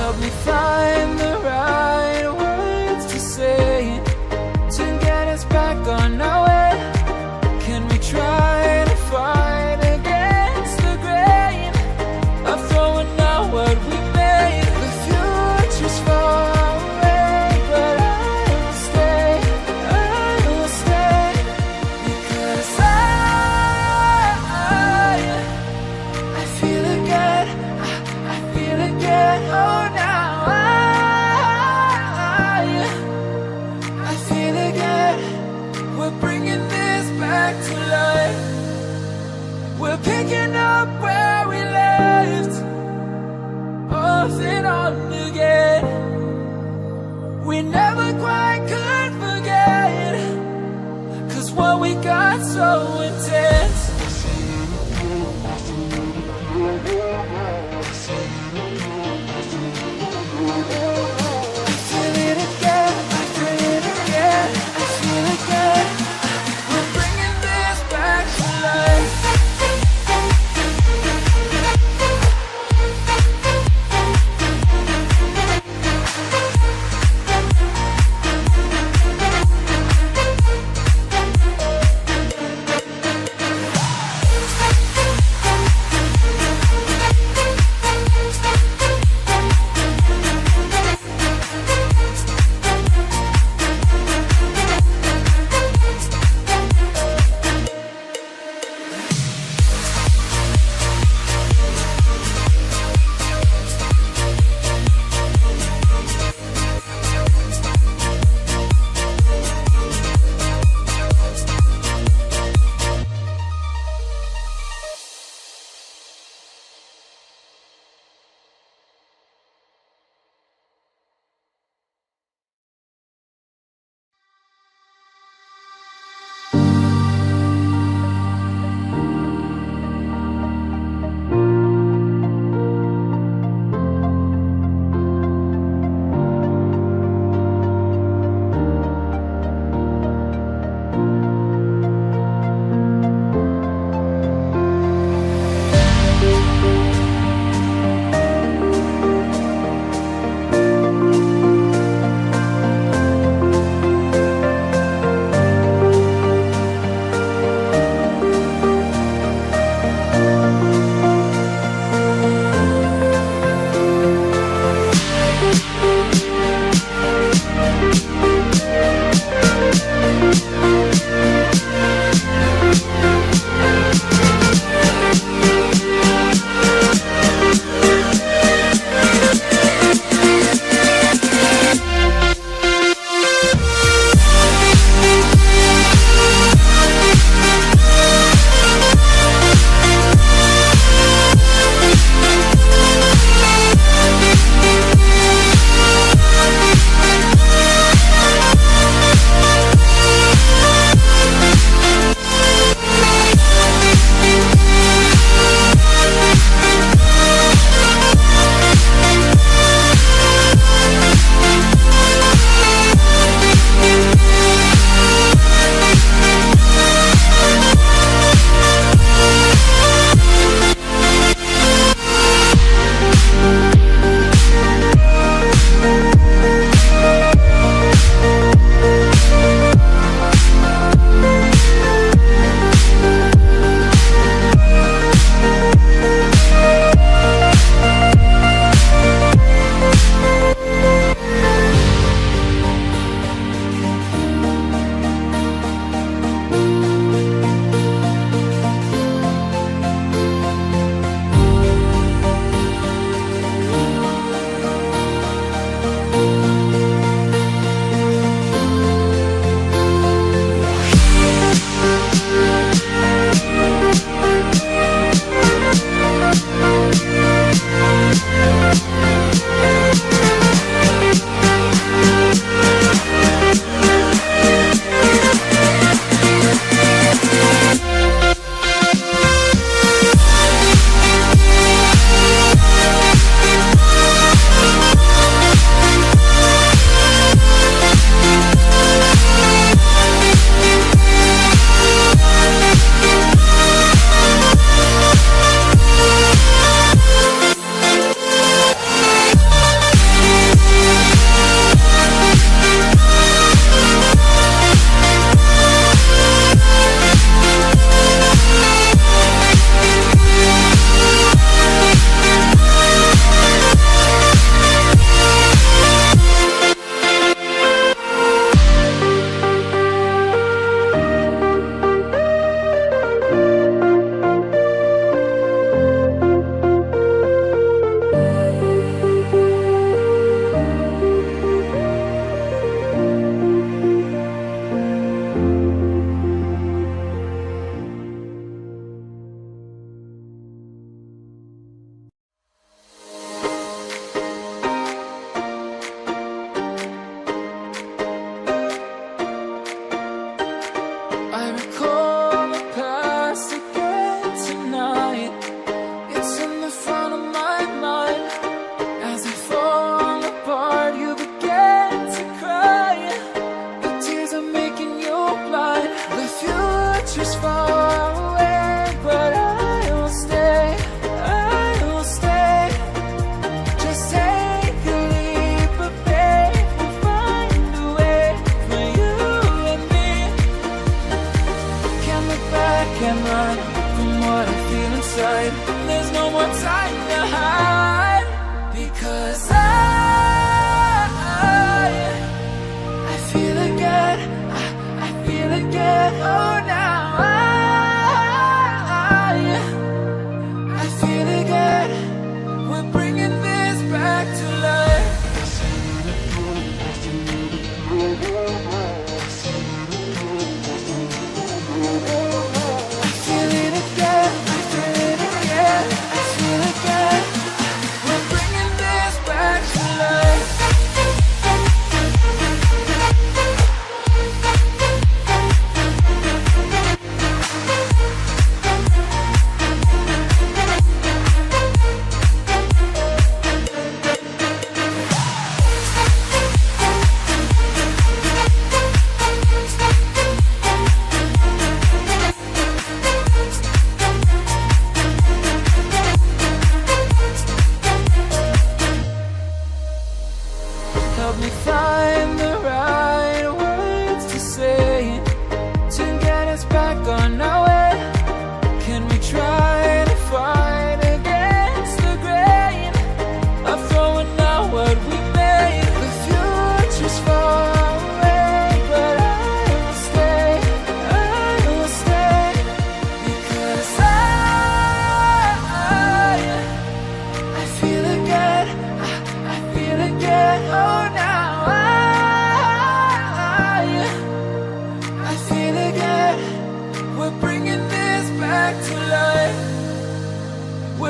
help me find the right words to say to get us back on our way. Can we try to fight against the grain of throwing out what we made? The future's far away, but I will stay, because I feel again, I feel again, oh now I feel again, we're bringing this back to life. We're picking up where we left off and on again. We never quite could forget, 'cause what we got so intense. I feel it again, I feel it again, I feel it again. We're bringing this back to life.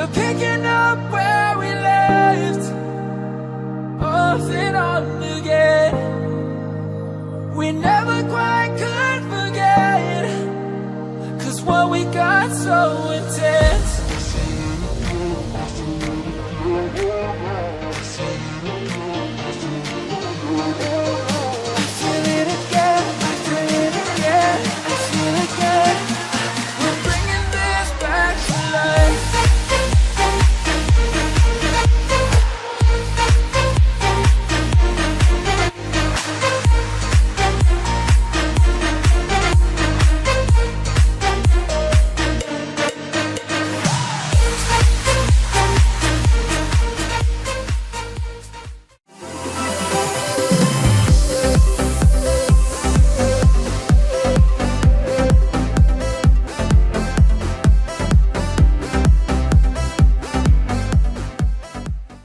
We're picking up where we left off and on again. We never quite could forget, 'cause what we got so